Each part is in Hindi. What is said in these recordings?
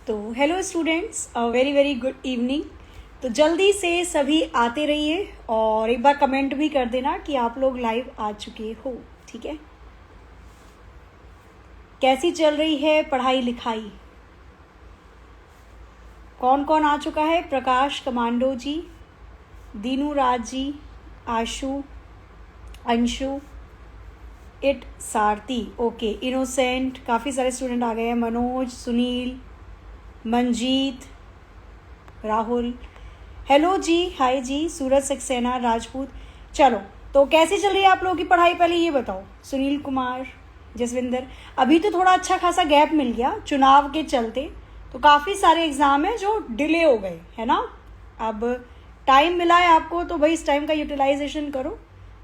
तो hello students, very very good evening. तो जल्दी से सभी आते रहिए और एक बार कमेंट भी कर देना कि आप लोग लाइव आ चुके हो। ठीक है, कैसी चल रही है पढ़ाई लिखाई? कौन कौन आ चुका है? प्रकाश कमांडो जी, दीनू राज जी, आशु, अंशु, इट सारती, ओके, इनोसेंट, काफ़ी सारे स्टूडेंट आ गए हैं। Manoj, Sunil, Manjeet, Rahul, hello ji, hi ji, Suraj Saxena, Rajput. चलो, तो कैसी चल रही है आप लोगों की पढ़ाई, पहले ये बताओ। सुनील कुमार, जसविंदर। अभी तो थोड़ा अच्छा खासा गैप मिल गया चुनाव के चलते, तो काफ़ी सारे एग्ज़ाम हैं जो डिले हो गए, है ना। अब टाइम मिला है आपको तो भाई इस टाइम का यूटिलाइजेशन करो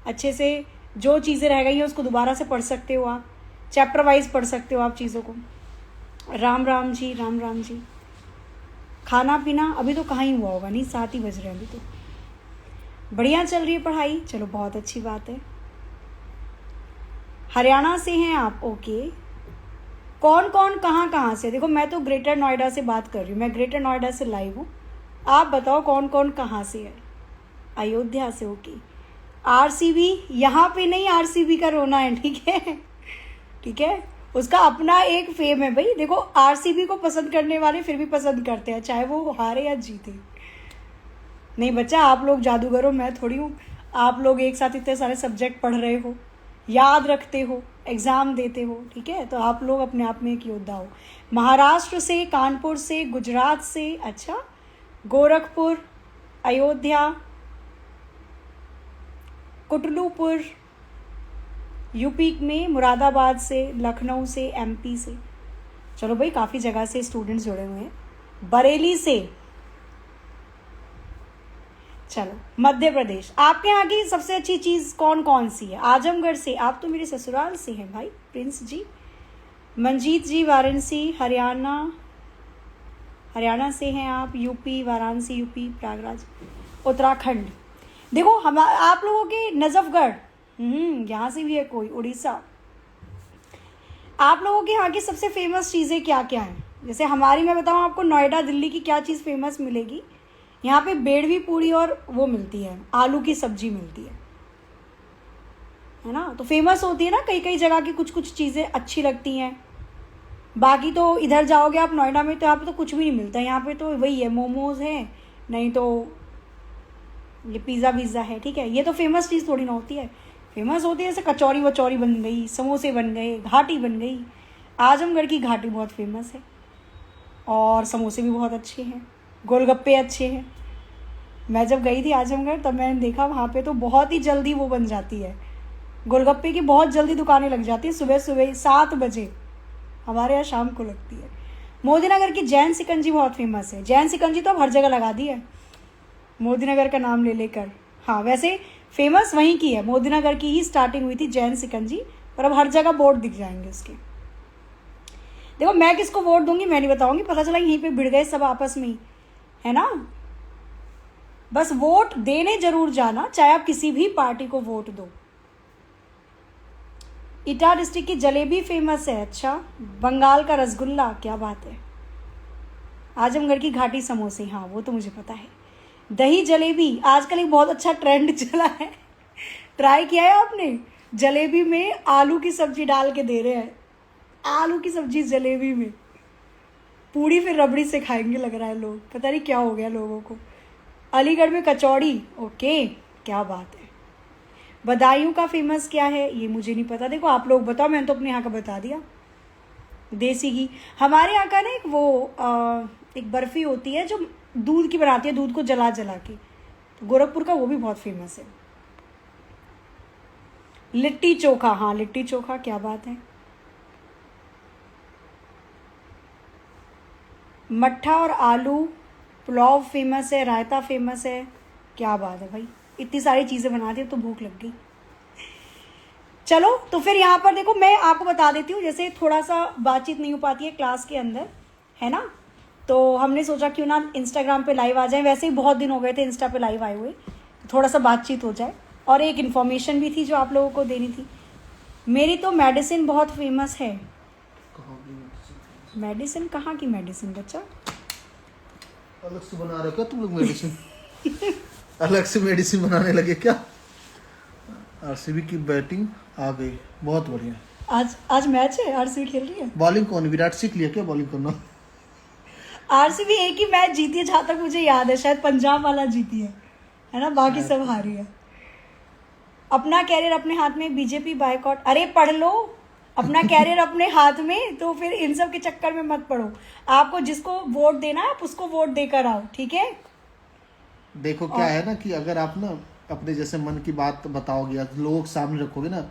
अच्छे से। जो चीज़ें रह गई हैं उसको दोबारा से पढ़ सकते हो आप, चैप्टर वाइज पढ़ सकते हो आप चीज़ों को। राम राम जी, राम राम जी। खाना पीना अभी तो कहाँ ही हुआ होगा, नहीं 7 ही बज रहे हैं अभी तो। बढ़िया चल रही है पढ़ाई, चलो बहुत अच्छी बात है। हरियाणा से हैं आप, ओके। कौन कौन कहाँ कहाँ से? देखो मैं तो ग्रेटर नोएडा से बात कर रही हूँ, मैं ग्रेटर नोएडा से लाइव हूँ। आप बताओ कौन कौन कहाँ से है? अयोध्या से, ओके। आरसीबी, यहाँ पे नहीं आरसीबी का रोना है, ठीक है ठीक है, उसका अपना एक फेम है भाई। देखो आरसीबी को पसंद करने वाले फिर भी पसंद करते हैं, चाहे वो हारे या जीते। नहीं बच्चा, आप लोग जादूगर हो, मैं थोड़ी हूँ। आप लोग एक साथ इतने सारे सब्जेक्ट पढ़ रहे हो, याद रखते हो, एग्ज़ाम देते हो, ठीक है, तो आप लोग अपने आप में एक योद्धा हो। महाराष्ट्र से, कानपुर से, गुजरात से, अच्छा, गोरखपुर, अयोध्या, कुटलूपुर, यूपी में मुरादाबाद से, लखनऊ से, एमपी से। चलो भाई काफ़ी जगह से स्टूडेंट्स जुड़े हुए हैं। बरेली से, चलो मध्य प्रदेश। आपके यहाँ की सबसे अच्छी चीज़ कौन कौन सी है? आजमगढ़ से, आप तो मेरे ससुराल से हैं भाई, प्रिंस जी। मंजीत जी, वाराणसी, हरियाणा, हरियाणा से हैं आप। UP, Varanasi UP, Prayagraj, Uttarakhand. देखो हम आप लोगों के नजफगढ़, यहाँ से भी है कोई, उड़ीसा। आप लोगों के यहाँ की सबसे फेमस चीज़ें क्या क्या हैं? जैसे हमारी, मैं बताऊँ आपको, नोएडा दिल्ली की क्या चीज़ फेमस मिलेगी? यहाँ पे बेड़वी पूड़ी और वो मिलती है, आलू की सब्जी मिलती है ना। तो फेमस होती है ना, कई कई जगह की कुछ कुछ चीज़ें अच्छी लगती हैं। बाकी तो इधर जाओगे आप नोएडा में तो यहाँ पे तो कुछ भी नहीं मिलता। यहाँ पे तो वही है, मोमोज हैं, नहीं तो ये पिज़्ज़ा विज़्ज़ा है, ठीक है। ये तो फेमस चीज़ थोड़ी ना होती है। फेमस होती है जैसे कचौरी वचौरी बन गई, समोसे बन गए, घाटी बन गई। आजमगढ़ की घाटी बहुत फेमस है और समोसे भी बहुत अच्छे हैं, गोलगप्पे अच्छे हैं। मैं जब गई थी आजमगढ़ तब मैंने देखा वहाँ पे तो बहुत ही जल्दी वो बन जाती है, गोलगप्पे की बहुत जल्दी दुकानें लग जाती है। सुबह सुबह 7 बजे, हमारे यहाँ शाम को लगती है। मोदी नगर की जैन सिकंजी बहुत फेमस है। जैन सिकंजी तो अब हर जगह लगा दी है, मोदी नगर का नाम ले लेकर। हाँ वैसे फेमस वहीं की है, मोदी नगर की ही स्टार्टिंग हुई थी जैन सिकंजी, पर अब हर जगह बोर्ड दिख जाएंगे उसके। देखो मैं किसको वोट दूंगी मैं नहीं बताऊंगी, पता चला यहीं पे भिड़ गए सब आपस में ही, है ना। बस वोट देने जरूर जाना, चाहे आप किसी भी पार्टी को वोट दो। इटा डिस्ट्रिक्ट की जलेबी फेमस है, अच्छा। बंगाल का रसगुल्ला, क्या बात है। आजमगढ़ की घाटी समोसे, हाँ वो तो मुझे पता है। दही जलेबी आजकल एक बहुत अच्छा ट्रेंड चला है, ट्राई किया है आपने? जलेबी में आलू की सब्जी डाल के दे रहे हैं, आलू की सब्जी जलेबी में। पूड़ी फिर रबड़ी से खाएंगे लग रहा है लोग, पता नहीं क्या हो गया लोगों को। अलीगढ़ में कचौड़ी, ओके, क्या बात है। बदायूं का फेमस क्या है ये मुझे नहीं पता, देखो आप लोग बताओ, मैंने तो अपने यहाँ का बता दिया। देसी घी, हमारे यहाँ का ना एक वो एक बर्फ़ी होती है जो दूध की बनाती है, दूध को जला जला के, तो गोरखपुर का वो भी बहुत फेमस है। लिट्टी चोखा, हाँ लिट्टी चोखा, क्या बात है। मट्ठा और आलू पुलाव फेमस है, रायता फेमस है, क्या बात है भाई, इतनी सारी चीज़ें बना दी तो भूख लग गई। चलो तो फिर यहाँ पर देखो मैं आपको बता देती हूँ, जैसे थोड़ा सा बातचीत नहीं हो पाती है क्लास के अंदर, है ना, तो हमने सोचा क्यों ना इंस्टाग्राम पे लाइव आ जाए। वैसे ही बहुत दिन हो गए थे इंस्टा पे लाइव आए हुए, थोड़ा सा बातचीत हो जाए। और एक इन्फॉर्मेशन भी थी जो आप लोगों को देनी थी। मेरी तो मेडिसिन बहुत फेमस है। मेडिसिन कहाँ की मेडिसिन बच्चा? अलग से बना रहे हो क्या तुम लोग मेडिसिन? अलग से मेडिसिन बनाने लगे क्या? आरसीबी की बैटिंग आ गई, बहुत बढ़िया। आज मैच है, आरसीबी खेल रही है। बॉलिंग कौन? विराट सीख लिया क्या बॉलिंग करना? आरसीबी एक ही मैच जीती है जहां तक मुझे याद है, शायद पंजाब वाला जीती है ना, बाकी सब हारी है। अपना कैरियर अपने हाथ में, बीजेपी बायकॉट। अरे पढ़ लो, अपना कैरियर अपने हाथ में, तो फिर इन सब के चक्कर में मत पड़ो। आपको जिसको वोट देना है आप उसको वोट देकर आओ, ठीक है? देखो क्या है ना कि अगर आप ना अपने जैसे मन की बात बताओगे या लोगों के सामने रखोगे ना,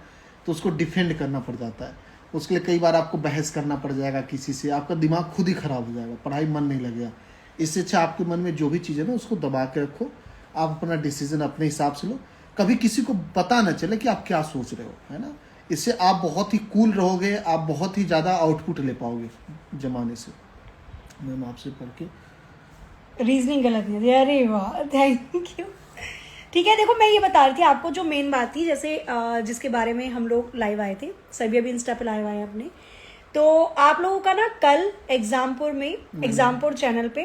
तो उसको डिफेंड करना पड़ जाता है। उसके लिए कई बार आपको बहस करना पड़ जाएगा किसी से, आपका दिमाग खुद ही खराब हो जाएगा, पढ़ाई मन नहीं लगेगा। इससे अच्छा आपके मन में जो भी चीज़ है ना उसको दबा के रखो, आप अपना डिसीजन अपने हिसाब से लो, कभी किसी को पता ना चले कि आप क्या सोच रहे हो, है ना। इससे आप बहुत ही कूल रहोगे, आप बहुत ही ज़्यादा आउटपुट ले पाओगे जमाने से। मैम आपसे पढ़ के रीजनिंग गलत नहीं थी, अरे वाह, थैंक यू। ठीक है, देखो मैं ये बता रही थी आपको जो मेन बात थी, जैसे जिसके बारे में हम लोग लाइव आए थे, सभी अभी इंस्टा पे लाइव आए अपने। तो आप लोगों का ना कल एग्जामपुर में, एग्जामपुर चैनल पे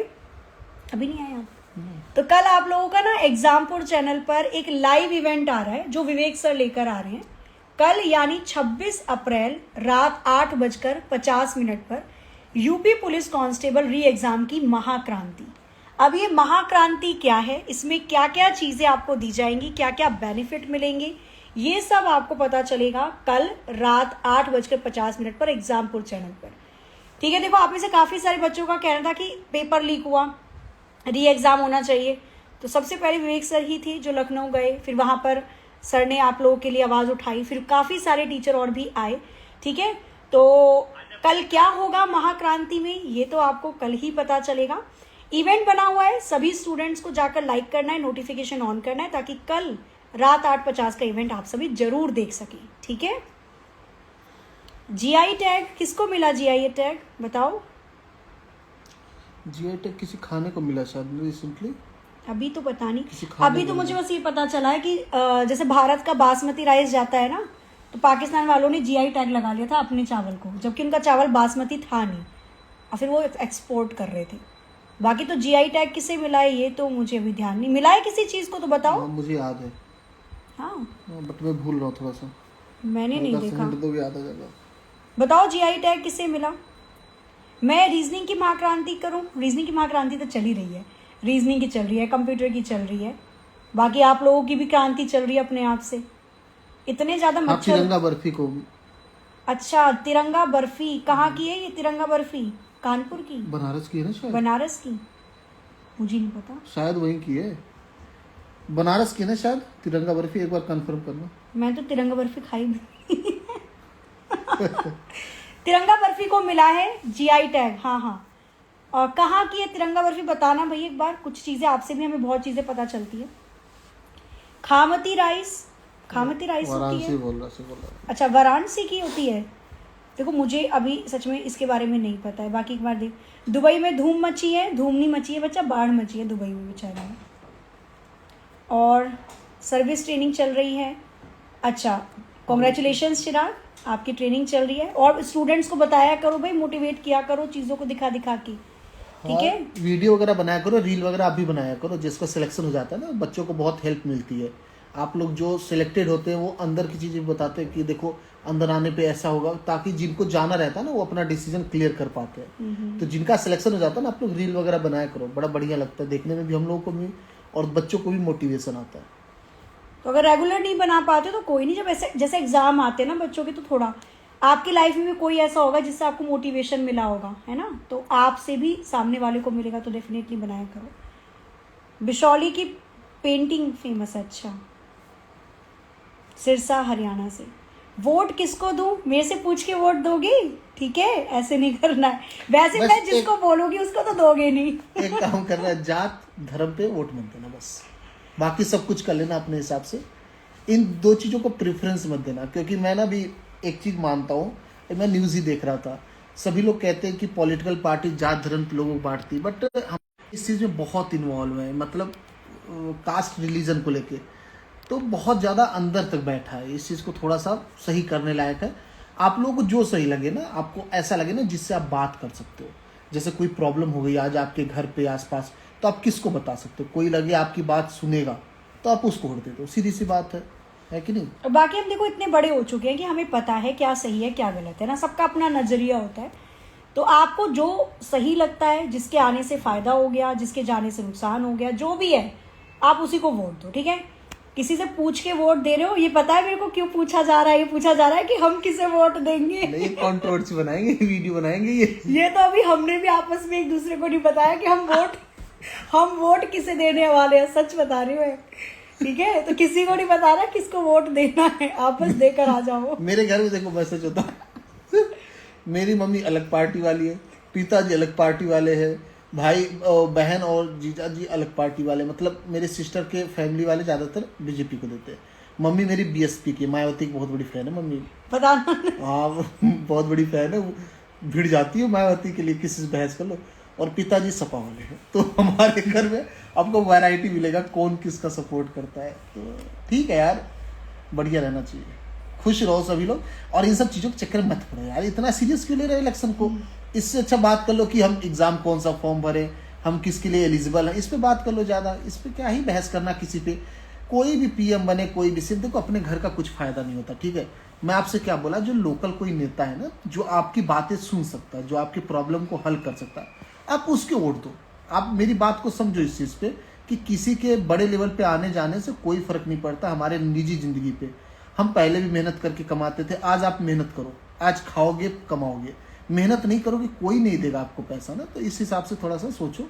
अभी नहीं आया आप, तो कल आप लोगों का ना एग्जामपुर चैनल पर एक लाइव इवेंट आ रहा है जो विवेक सर लेकर आ रहे हैं। कल यानी 26 अप्रैल रात 8:50 पर यूपी पुलिस कांस्टेबल री एग्जाम की महाक्रांति। अब ये महाक्रांति क्या है, इसमें क्या क्या चीजें आपको दी जाएंगी, क्या क्या बेनिफिट मिलेंगे, ये सब आपको पता चलेगा कल रात 8:50 पर एग्जामपुर चैनल पर। ठीक है, देखो आप में से काफी सारे बच्चों का कहना था कि पेपर लीक हुआ, री एग्जाम होना चाहिए। तो सबसे पहले विवेक सर ही थे जो लखनऊ गए, फिर वहां पर सर ने आप लोगों के लिए आवाज उठाई, फिर काफी सारे टीचर और भी आए। ठीक है, तो कल क्या होगा महाक्रांति में ये तो आपको कल ही पता चलेगा। इवेंट बना हुआ है, सभी स्टूडेंट्स को जाकर लाइक करना है, नोटिफिकेशन ऑन करना है, ताकि कल रात 8:50 का इवेंट आप सभी जरूर देख सकें। ठीक है, जीआई टैग किसको मिला? जीआई टैग बताओ। जीआई टैग किसी खाने को मिला शायद रिसेंटली, अभी तो पता नहीं। अभी तो मुझे बस ये पता चला है कि जैसे भारत का बासमती राइस जाता है ना, तो पाकिस्तान वालों ने जीआई टैग लगा लिया था अपने चावल को, जबकि उनका चावल बासमती था नहीं और फिर वो एक्सपोर्ट कर रहे थे। बाकी तो जीआई टैग किसे मिला है ये तो मुझे अभी ध्यान नहीं। मिला है किसी चीज को तो बताओ। मुझे याद है, हाँ बट मैं भूल रहा हूँ थोड़ा सा, मैंने नहीं देखा। तो याद आ जाएगा। बताओ जीआई टैग किसे मिला। मैं रीजनिंग की महाक्रांति करूं? रीजनिंग की महाक्रांति तो चल ही रही है, रीजनिंग की चल रही है, कंप्यूटर की चल रही है, बाकी आप लोगों की भी क्रांति चल रही है अपने आप से। इतने ज्यादा मच्छर। तिरंगा बर्फी को। अच्छा, तिरंगा बर्फी कहाँ की है ये तिरंगा बर्फी? कानपुर की? बनारस की है ना शायद। बनारस की मुझे नहीं पता, शायद वहीं की है, बनारस की है ना शायद तिरंगा बर्फी, एक बार कंफर्म करना। मैं तो तिरंगा बर्फी खाई नहीं। तिरंगा बर्फी को मिला है जीआई टैग। हाँ हाँ, और कहाँ की है तिरंगा बर्फी बताना भाई एक बार, कुछ चीजें आपसे भी हमें बहुत चीजें पता चलती है। खामती राइस, खामती राइस होती है। बोल रहा। अच्छा, वाराणसी की होती है। देखो मुझे अभी सच में इसके बारे में नहीं पता है, बाकी एक बार देख। दुबई में धूम मची है, धूम नहीं मची है बच्चा, बाढ़ मची है दुबई में बेचारा में। और सर्विस ट्रेनिंग चल रही है। अच्छा, कॉन्ग्रेचुलेशंस चिराग, आपकी ट्रेनिंग चल रही है। और स्टूडेंट्स को बताया करो भाई, मोटिवेट किया करो चीज़ों को दिखा दिखा के, ठीक है। वीडियो वगैरह बनाया करो, रील वगैरह आप भी बनाया करो, जिसका सिलेक्शन हो जाता है ना बच्चों को बहुत हेल्प मिलती है। आप लोग जो सिलेक्टेड होते हैं वो अंदर की चीज़ें बताते हैं कि देखो अंदर आने पे ऐसा होगा, ताकि जिनको जाना रहता है ना वो अपना डिसीजन क्लियर कर पाते हैं। तो जिनका सिलेक्शन हो जाता है ना, आप लोग रील वगैरह बनाया करो, बड़ा बढ़िया लगता है देखने में भी, हम लोगों को भी और बच्चों को भी मोटिवेशन आता है। तो अगर रेगुलर नहीं बना पाते तो कोई नहीं, जब ऐसे जैसे एग्जाम आते हैं ना बच्चों के, तो थोड़ा आपकी लाइफ में भी कोई ऐसा होगा जिससे आपको मोटिवेशन मिला होगा, है ना, तो आपसे भी सामने वाले को मिलेगा, तो डेफिनेटली बनाया करो। बिशौली की पेंटिंग फेमस है। अच्छा, सिरसा हरियाणा से। वोट किसको दूं? मेरे से पूछ के वोट दोगे? ठीक है, ऐसे नहीं करना है। वैसे मैं जिसको बोलूंगी उसको तो दोगे नहीं। एक काम करना है, जात धर्म पे वोट मत देना बस, बाकी सब कुछ कर लेना अपने हिसाब से। इन दो चीज़ों को प्रेफरेंस मत देना, क्योंकि मैं ना भी एक चीज़ मानता हूँ, मैं न्यूज़ ही देख रहा था, सभी लोग कहते हैं कि पॉलिटिकल पार्टी जात धर्म लोगों को बांटती, बट हम इस चीज़ में बहुत इन्वॉल्व हैं, मतलब कास्ट रिलीजन को लेके तो बहुत ज़्यादा अंदर तक बैठा है। इस चीज़ को थोड़ा सा सही करने लायक है। आप लोगों को जो सही लगे ना, आपको ऐसा लगे ना जिससे आप बात कर सकते हो। जैसे कोई प्रॉब्लम हो गई आज आपके घर पे आसपास, तो आप किसको बता सकते हो? कोई लगे आपकी बात सुनेगा तो आप उसको वोट दे दो, सीधी सी बात है कि नहीं? और बाकी हम देखो इतने बड़े हो चुके हैं कि हमें पता है क्या सही है क्या गलत है ना, सबका अपना नजरिया होता है। तो आपको जो सही लगता है, जिसके आने से फायदा हो गया, जिसके जाने से नुकसान हो गया, जो भी है आप उसी को वोट दो, ठीक है। किसी से पूछ के वोट दे रहे हो, ये पता है मेरे को क्यों पूछा जा रहा है? ये पूछा जा रहा है कि हम किसे वोट देंगे। ये कंट्रोवर्सी बनाएंगे, वीडियो बनाएंगे ये तो अभी हमने भी आपस में एक दूसरे को नहीं बताया कि हम वोट किसे देने वाले हैं। सच बता रही हूँ, ठीक है। तो किसी को नहीं बता रहा किसको वोट देना है, आपस देकर आ जाओ। मेरे घर में देखो मैसेज होता है मेरी मम्मी अलग पार्टी वाली है, पिताजी अलग पार्टी वाले हैं, भाई बहन और जीजा जी अलग पार्टी वाले। मतलब मेरे सिस्टर के फैमिली वाले ज्यादातर बीजेपी को देते हैं। मम्मी मेरी बीएसपी की, मायावती की बहुत बड़ी फैन है मम्मी। पता हाँ बहुत बड़ी फैन है, भिड़ जाती है मायावती के लिए, किसी से बहस कर लो। और पिताजी सपा वाले हैं। तो हमारे घर में आपको वैरायटी मिलेगा कौन किसका सपोर्ट करता है। तो ठीक है यार, बढ़िया रहना चाहिए, खुश रहो सभी लोग। और इन सब चीजों के चक्कर में मत पड़ो यार, इतना सीरियस क्यों ले रहे हो इलेक्शन को? इससे अच्छा बात कर लो कि हम एग्जाम कौन सा फॉर्म भरे, हम किसके लिए एलिजिबल हैं, इस पे बात कर लो ज्यादा। इस पे क्या ही बहस करना किसी पे। कोई भी पीएम बने, कोई भी, सिर्फ देखो अपने घर का कुछ फायदा नहीं होता, ठीक है। मैं आपसे क्या बोला, जो लोकल कोई नेता है ना, जो आपकी बातें सुन सकता है, जो आपकी प्रॉब्लम को हल कर सकता है, आप उसके वोट दो। आप मेरी बात को समझो इस चीज पे कि किसी के बड़े लेवल पे आने जाने से कोई फर्क नहीं पड़ता हमारे निजी जिंदगी पे। हम पहले भी मेहनत करके कमाते थे, आज आप मेहनत करो, आज खाओगे कमाओगे, मेहनत नहीं करोगे कोई नहीं देगा आपको पैसा ना। तो इस हिसाब से थोड़ा सा सोचो,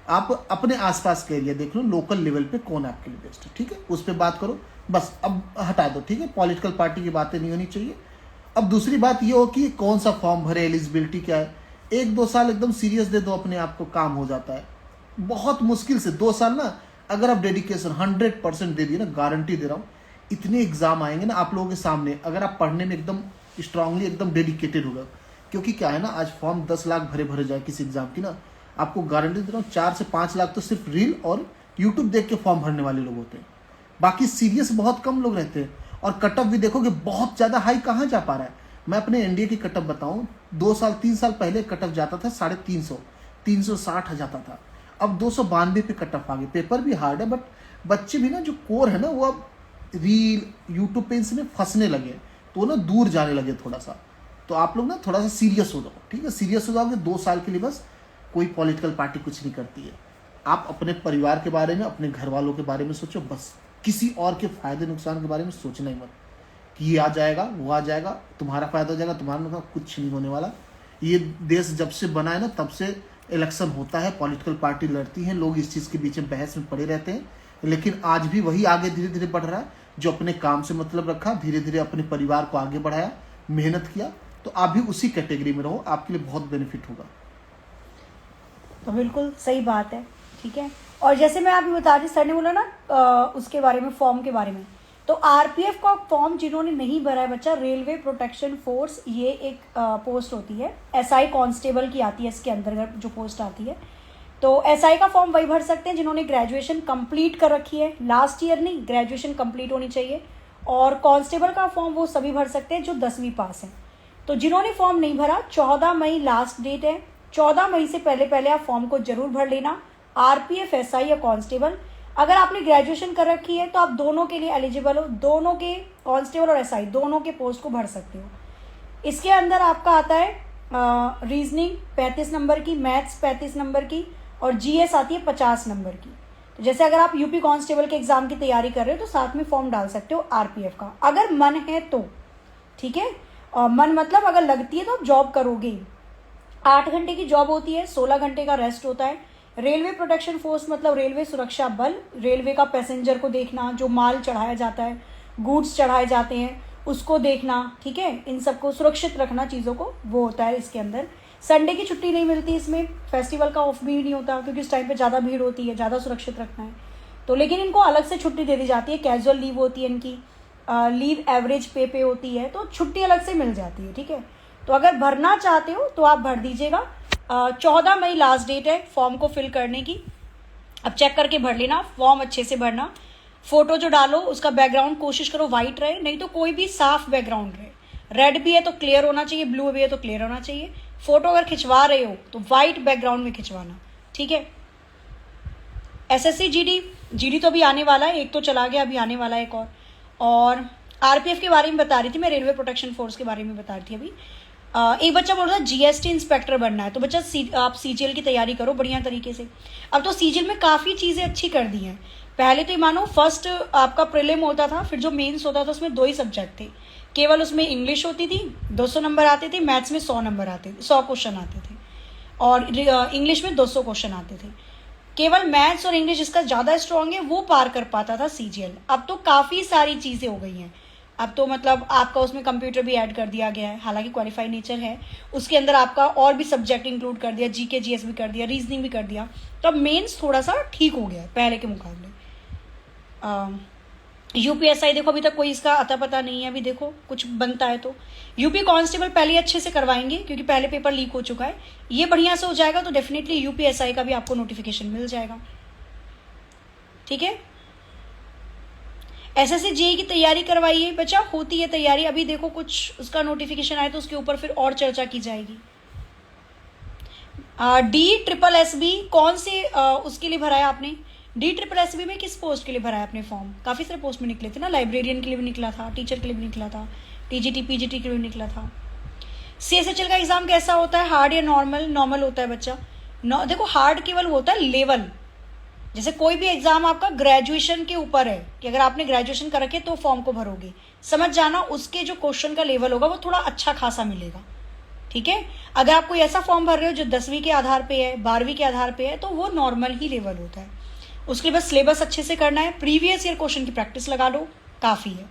आप अपने आसपास के एरिया देख लो, लोकल लेवल पे कौन आपके लिए बेस्ट है, ठीक है, उस पर बात करो बस। अब हटा दो, ठीक है, पॉलिटिकल पार्टी की बातें नहीं होनी चाहिए। अब दूसरी बात ये हो कि कौन सा फॉर्म भरे, एलिजिबिलिटी क्या है। 1-2 साल एकदम सीरियस दे दो अपने आप को, काम हो जाता है। बहुत मुश्किल से 2 साल ना, अगर आप डेडिकेशन 100% दे दिए ना, गारंटी दे रहा हूँ, इतने एग्जाम आएंगे ना आप लोगों के सामने, अगर आप पढ़ने में एकदम स्ट्रांगली एकदम डेडिकेटेड होगा। क्योंकि क्या है ना, आज फॉर्म 10 लाख भरे जाए किसी एग्जाम की ना, आपको गारंटी दे रहा हूँ 4 से 5 लाख तो सिर्फ रील और यूट्यूब देख के फॉर्म भरने वाले लोग होते हैं। बाकी सीरियस बहुत कम लोग रहते हैं। और कटअप भी देखोगे बहुत ज्यादा हाई कहाँ जा पा रहा है। मैं अपने एनडीए की कटअप बताऊं, 2 साल 3 साल पहले कटअप जाता था 350, 360 जाता था। अब 292 पे कटअप आ गए। पेपर भी हार्ड है, बट बच्चे भी ना, जो कोर है ना, वो अब रील यूट्यूब पे इसमें फंसने लगे, तो ना दूर जाने लगे थोड़ा सा। तो आप लोग ना थोड़ा सा सीरियस हो जाओ, ठीक है, सीरियस हो जाओगे 2 साल के लिए बस। कोई पॉलिटिकल पार्टी कुछ नहीं करती है। आप अपने परिवार के बारे में, अपने घर वालों के बारे में सोचो बस। किसी और के फायदे नुकसान के बारे में सोचना ही मत कि ये आ जाएगा वो आ जाएगा, तुम्हारा फायदा हो जाएगा तुम्हारा नुकसान, कुछ नहीं होने वाला। ये देश जब से बना है ना, तब से इलेक्शन होता है, पॉलिटिकल पार्टी लड़ती हैं, लोग इस चीज़ के बीच में बहस में पड़े रहते हैं। लेकिन आज भी वही आगे धीरे धीरे बढ़ रहा है, जो अपने काम से मतलब रखा, धीरे धीरे अपने परिवार को आगे बढ़ाया, मेहनत किया। तो आप भी उसी कैटेगरी में रहो, आपके लिए बहुत बेनिफिट होगा। तो बिल्कुल सही बात है, ठीक है। और जैसे मैं अभी बता रही, सर ने बोला ना उसके बारे में, फॉर्म के बारे में, तो आरपीएफ का फॉर्म जिन्होंने नहीं भरा है बच्चा, रेलवे प्रोटेक्शन फोर्स, ये एक पोस्ट होती है, एसआई कांस्टेबल की आती है इसके अंतर्गत जो पोस्ट आती है। तो एसआई का फॉर्म वही भर सकते हैं जिन्होंने ग्रेजुएशन कंप्लीट कर रखी है, लास्ट ईयर नहीं, ग्रेजुएशन कंप्लीट होनी चाहिए। और कांस्टेबल का फॉर्म वो सभी भर सकते हैं जो 10वीं पास हैं। तो जिन्होंने फॉर्म नहीं भरा, 14 मई लास्ट डेट है, 14 मई से पहले आप फॉर्म को जरूर भर लेना। आरपीएफ, एसआई या कांस्टेबल, अगर आपने ग्रेजुएशन कर रखी है तो आप दोनों के लिए एलिजिबल हो, दोनों के, कांस्टेबल और एसआई दोनों के पोस्ट को भर सकते हो। इसके अंदर आपका आता है रीजनिंग 35 नंबर की, मैथ्स 35 नंबर की, और जीएस आती है 50 नंबर की। तो जैसे अगर आप यूपी कांस्टेबल के एग्जाम की तैयारी कर रहे हो तो साथ में फॉर्म डाल सकते हो आरपीएफ का, अगर मन है तो, ठीक है। और मन मतलब अगर लगती है तो आप जॉब करोगे। 8 घंटे की जॉब होती है, 16 घंटे का रेस्ट होता है। रेलवे प्रोटेक्शन फोर्स मतलब रेलवे सुरक्षा बल, रेलवे का पैसेंजर को देखना, जो माल चढ़ाया जाता है, गुड्स चढ़ाए जाते हैं, उसको देखना, ठीक है, इन सबको सुरक्षित रखना चीज़ों को, वो होता है इसके अंदर। संडे की छुट्टी नहीं मिलती इसमें, फेस्टिवल का ऑफ भी नहीं होता क्योंकि इस टाइम पे ज़्यादा भीड़ होती है, ज़्यादा सुरक्षित रखना है तो। लेकिन इनको अलग से छुट्टी दे दी जाती है, कैजुअल लीव होती है इनकी, लीव एवरेज पे होती है, तो छुट्टी अलग से मिल जाती है, ठीक है। तो अगर भरना चाहते हो तो आप भर दीजिएगा। 14 मई लास्ट डेट है फॉर्म को फिल करने की। अब चेक करके भर लेना, फॉर्म अच्छे से भरना। फोटो जो डालो उसका बैकग्राउंड कोशिश करो वाइट रहे, नहीं तो कोई भी साफ बैकग्राउंड रहे। रेड भी है तो क्लियर होना चाहिए, ब्लू भी है तो क्लियर होना चाहिए। फोटो अगर खिंचवा रहे हो तो वाइट बैकग्राउंड में खिंचवाना, ठीक है। एसएससी जीडी तो अभी आने वाला है, एक तो चला गया, अभी आने वाला है एक और आरपीएफ के बारे में बता रही थी मैं, रेलवे प्रोटेक्शन फोर्स के बारे में बता रही थी अभी। एक बच्चा बोल रहा था जीएसटी इंस्पेक्टर बनना है, तो बच्चा आप सीजीएल की तैयारी करो बढ़िया तरीके से। अब तो सीजीएल में काफ़ी चीज़ें अच्छी कर दी हैं। पहले तो मानो फर्स्ट आपका प्रीलिम होता था, फिर जो मेंस होता था उसमें 2 ही सब्जेक्ट थे, केवल उसमें इंग्लिश होती थी, 200 नंबर आते थे, मैथ्स में 100 नंबर आते थे, 100 क्वेश्चन आते थे, और इंग्लिश में 200 क्वेश्चन आते थे। केवल मैथ्स और इंग्लिश जिसका ज़्यादा स्ट्रांग है वो पार कर पाता था सीजीएल। अब तो काफ़ी सारी चीज़ें हो गई हैं। अब तो मतलब आपका उसमें कंप्यूटर भी ऐड कर दिया गया है, हालांकि क्वालिफाई नेचर है, उसके अंदर आपका और भी सब्जेक्ट इंक्लूड कर दिया, जीके जीएस भी कर दिया, रीजनिंग भी कर दिया। तो अब मेंस थोड़ा सा ठीक हो गया है पहले के मुकाबले। यूपीएसआई देखो अभी तक कोई इसका अता पता नहीं है, अभी देखो कुछ बनता है तो। यूपी कांस्टेबल पहले अच्छे से करवाएंगे क्योंकि पहले पेपर लीक हो चुका है, ये बढ़िया से हो जाएगा तो डेफिनेटली यूपीएसआई का भी आपको नोटिफिकेशन मिल जाएगा, ठीक है। एसएससी जेई की तैयारी करवाइए बच्चा, होती है तैयारी, अभी देखो कुछ उसका नोटिफिकेशन आए तो उसके ऊपर फिर और चर्चा की जाएगी। DSSB कौन से उसके लिए भरा है आपने? DSSB में किस पोस्ट के लिए भरा है आपने फॉर्म? काफ़ी सारे पोस्ट में निकले थे ना, लाइब्रेरियन के लिए भी निकला था, टीचर के लिए भी निकला था, टीजीटी पीजीटी के लिए भी निकला था। CSHL का एग्जाम कैसा होता है, हार्ड या नॉर्मल? नॉर्मल होता है बच्चा। देखो हार्ड केवल होता है लेवल, जैसे कोई भी एग्जाम आपका ग्रेजुएशन के ऊपर है कि अगर आपने ग्रेजुएशन कर रखे तो फॉर्म को भरोगे, समझ जाना उसके जो क्वेश्चन का लेवल होगा वो थोड़ा अच्छा खासा मिलेगा, ठीक है। अगर आप कोई ऐसा फॉर्म भर रहे हो जो 10वीं के आधार पे है, 12वीं के आधार पे है, तो वो नॉर्मल ही लेवल होता है। उसके बाद सिलेबस अच्छे से करना है, प्रीवियस ईयर क्वेश्चन की प्रैक्टिस लगा लो, काफी है,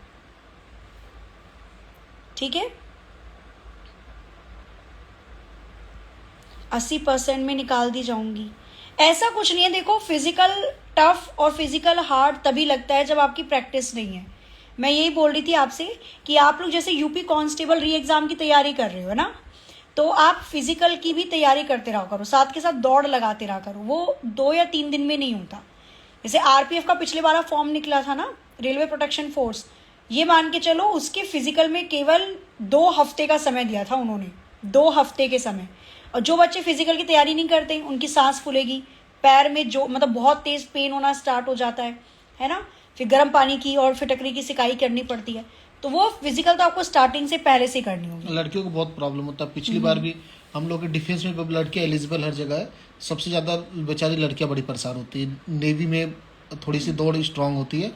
ठीक है। 80% में निकाल दी जाऊंगी, ऐसा कुछ नहीं है। देखो फिजिकल टफ और फिजिकल हार्ड तभी लगता है जब आपकी प्रैक्टिस नहीं है। मैं यही बोल रही थी आपसे कि आप लोग जैसे यूपी कांस्टेबल री एग्जाम की तैयारी कर रहे हो ना, तो आप फिजिकल की भी तैयारी करते रहा करो, साथ के साथ दौड़ लगाते रहा करो, वो 2 या 3 दिन में नहीं होता। जैसे आरपीएफ का पिछले बार फॉर्म निकला था ना, रेलवे प्रोटेक्शन फोर्स, ये मान के चलो उसके फिजिकल में केवल 2 हफ्ते का समय दिया था उन्होंने, 2 हफ्ते के समय। और जो बच्चे फिजिकल की तैयारी नहीं करते उनकी सांस फूलेगी, पैर में जो मतलब बहुत तेज पेन होना स्टार्ट हो जाता है ना, फिर गर्म पानी की और फिटकरी की सिकाई करनी पड़ती है, तो वो फिजिकल तो आपको स्टार्टिंग से पहले से करनी होगी। लड़कियों को बहुत प्रॉब्लम होता है, पिछली बार भी हम लोग के डिफेंस में लड़कियां एलिजिबल हर जगह है, सबसे ज्यादा बेचारी लड़कियां बड़ी परेशान होती है। नेवी में थोड़ी सी दौड़ स्ट्रांग होती है,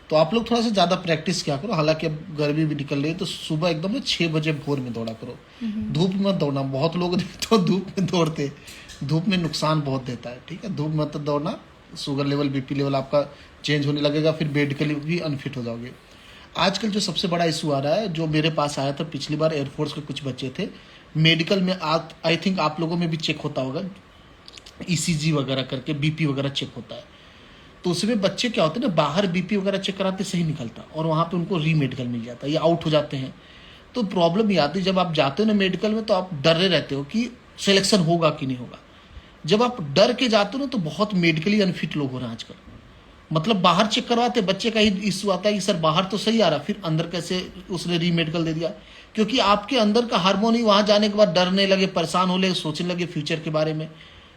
तो आप लोग थोड़ा सा ज्यादा प्रैक्टिस क्या करो। हालांकि अब गर्मी भी निकल रही है तो सुबह एकदम 6 बजे भोर में दौड़ा करो, धूप में मत दौड़ना। बहुत लोग तो धूप में दौड़ते, धूप में नुकसान बहुत देता है, ठीक है। धूप मत दौड़ना, शुगर लेवल बीपी लेवल आपका चेंज होने लगेगा, फिर बेड के लिए भी अनफिट हो जाओगे। आजकल जो सबसे बड़ा इशू आ रहा है, जो मेरे पास आया था पिछली बार, एयरफोर्स के कुछ बच्चे थे, मेडिकल में आई थिंक आप लोगों में भी चेक होता होगा, ईसीजी वगैरह करके बीपी वगैरह चेक होता है, तो उसमें बच्चे क्या होते हैं ना, बाहर बीपी वगैरह चेक कराते सही निकलता और वहाँ पे उनको री मेडिकल मिल जाता है, ये आउट हो जाते हैं। तो प्रॉब्लम ये आती है जब आप जाते हो ना मेडिकल में, तो आप डरे रहते हो कि सिलेक्शन होगा कि नहीं होगा। जब आप डर के जाते हो ना, तो बहुत मेडिकली अनफिट लोग हो रहे हैं आजकल। मतलब बाहर चेक करवाते, बच्चे का ही इशू आता है कि सर बाहर तो सही आ रहा, फिर अंदर कैसे उसने री मेडिकल दे दिया, क्योंकि आपके अंदर का हार्मोन ही वहां जाने के बाद डरने लगे, परेशान होने लगे, सोचने लगे फ्यूचर के बारे में।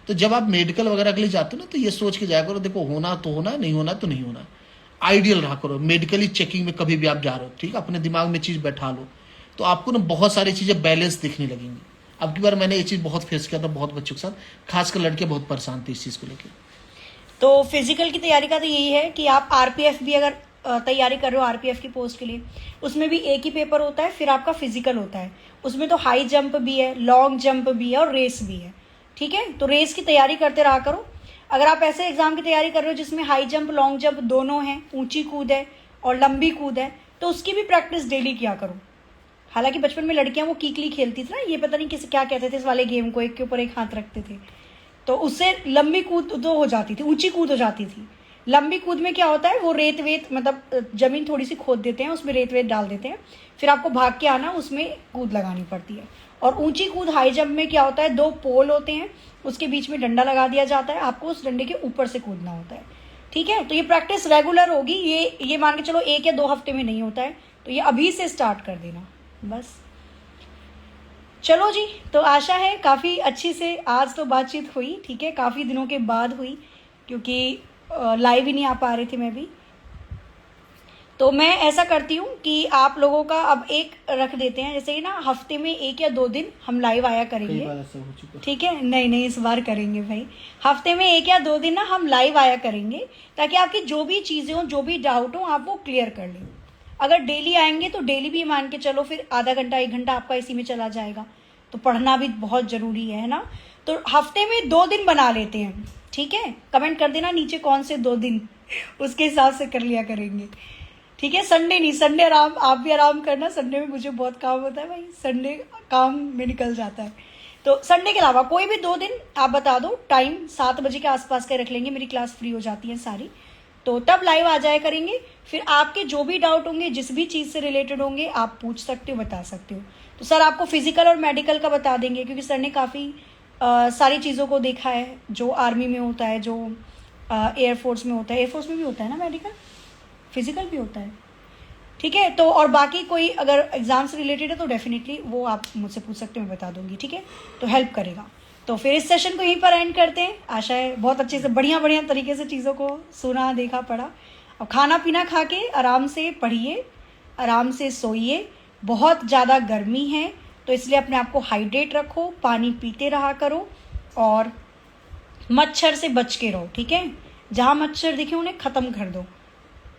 तो जब आप मेडिकल वगैरह के लिए जाते हो ना, तो ये सोच के जाया करो, देखो होना तो होना, नहीं होना तो नहीं होना, आइडियल रहा करो। मेडिकली चेकिंग में कभी भी आप जा रहे हो, ठीक है, अपने दिमाग में चीज बैठा लो, तो आपको ना बहुत सारी चीजें बैलेंस दिखने लगेंगी। अब की बार मैंने ये चीज बहुत फेस किया था, बहुत बच्चों के साथ, खासकर लड़के बहुत परेशान थे इस चीज को लेकर। तो फिजिकल की तैयारी का तो यही है कि आप आरपीएफ भी अगर तैयारी कर रहे हो आरपीएफ की पोस्ट के लिए, उसमें भी एक ही पेपर होता है, फिर आपका फिजिकल होता है। उसमें तो हाई जंप भी है, लॉन्ग जंप भी है और रेस भी है, ठीक है। तो रेस की तैयारी करते रहा करो। अगर आप ऐसे एग्जाम की तैयारी कर रहे हो जिसमें हाई जंप लॉन्ग जंप दोनों हैं, ऊंची कूद है और लंबी कूद है, तो उसकी भी प्रैक्टिस डेली किया करो। हालांकि बचपन में लड़कियां वो कीकली खेलती थी ना, ये पता नहीं किसी क्या कहते थे इस वाले गेम को, एक के ऊपर एक हाथ रखते थे, तो उससे लंबी कूद तो हो जाती थी, ऊंची कूद हो जाती थी। लंबी कूद में क्या होता है, वो रेत वेत मतलब जमीन थोड़ी सी खोद देते हैं, उसमें रेत वेत डाल देते हैं, फिर आपको भाग के आना, उसमें कूद लगानी पड़ती है। और ऊंची कूद हाई जंप में क्या होता है, 2 पोल होते हैं, उसके बीच में डंडा लगा दिया जाता है, आपको उस डंडे के ऊपर से कूदना होता है, ठीक है। तो ये प्रैक्टिस रेगुलर होगी, ये मान के चलो 1 या 2 हफ्ते में नहीं होता है, तो ये अभी से स्टार्ट कर देना, बस। चलो जी, तो आशा है काफ़ी अच्छी से आज तो बातचीत हुई, ठीक है, काफ़ी दिनों के बाद हुई, क्योंकि लाइव ही नहीं आ पा रही थी मैं भी। तो मैं ऐसा करती हूँ कि आप लोगों का अब एक रख देते हैं, जैसे कि ना हफ्ते में 1 या 2 दिन हम लाइव आया कई करेंगे, बार ऐसा हो चुका। ठीक है। नहीं, इस बार करेंगे भाई, हफ्ते में 1 या 2 दिन ना हम लाइव आया करेंगे, ताकि आपकी जो भी चीज़ें हो, जो भी डाउट हो, आप वो क्लियर कर लें। अगर डेली आएंगे तो डेली भी मान के चलो, फिर आधा घंटा 1 घंटा आपका इसी में चला जाएगा, तो पढ़ना भी बहुत ज़रूरी है ना। तो हफ्ते में 2 दिन बना लेते हैं, ठीक है। कमेंट कर देना नीचे कौन से 2 दिन, उसके हिसाब से कर लिया करेंगे, ठीक है। संडे नहीं, संडे आराम, आप भी आराम करना, संडे में मुझे बहुत काम होता है भाई, संडे काम में निकल जाता है। तो संडे के अलावा कोई भी 2 दिन आप बता दो, टाइम 7 बजे के आसपास के रख लेंगे, मेरी क्लास फ्री हो जाती है सारी, तो तब लाइव आ जाया करेंगे। फिर आपके जो भी डाउट होंगे, जिस भी चीज़ से रिलेटेड होंगे, आप पूछ सकते हो, बता सकते हो। तो सर आपको फिजिकल और मेडिकल का बता देंगे, क्योंकि सर ने काफ़ी सारी चीज़ों को देखा है, जो आर्मी में होता है, जो एयरफोर्स में होता है, एयरफोर्स में भी होता है ना मेडिकल, फिजिकल भी होता है, ठीक है। तो और बाकी कोई अगर एग्जाम से रिलेटेड है तो डेफिनेटली वो आप मुझसे पूछ सकते हो, मैं बता दूंगी, ठीक है। तो हेल्प करेगा। तो फिर इस सेशन को यहीं पर एंड करते हैं। आशा है बहुत अच्छे से बढ़िया तरीके से चीज़ों को सुना, देखा, पढ़ा। अब खाना पीना खा के आराम से पढ़िए, आराम से सोइए। बहुत ज़्यादा गर्मी है, तो इसलिए अपने आप को हाइड्रेट रखो, पानी पीते रहा करो, और मच्छर से बच के रहो, ठीक है। जहाँ मच्छर दिखे उन्हें ख़त्म कर दो,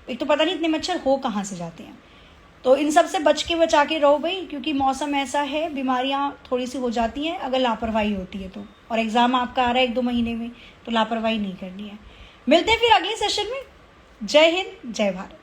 एक तो पता नहीं इतने मच्छर हो कहाँ से जाते हैं। तो इन सब से बचा के रहो भाई, क्योंकि मौसम ऐसा है, बीमारियां थोड़ी सी हो जाती हैं अगर लापरवाही होती है तो। और एग्ज़ाम आपका आ रहा है 1-2 महीने में, तो लापरवाही नहीं करनी है। मिलते हैं फिर अगले सेशन में। जय हिंद, जय भारत।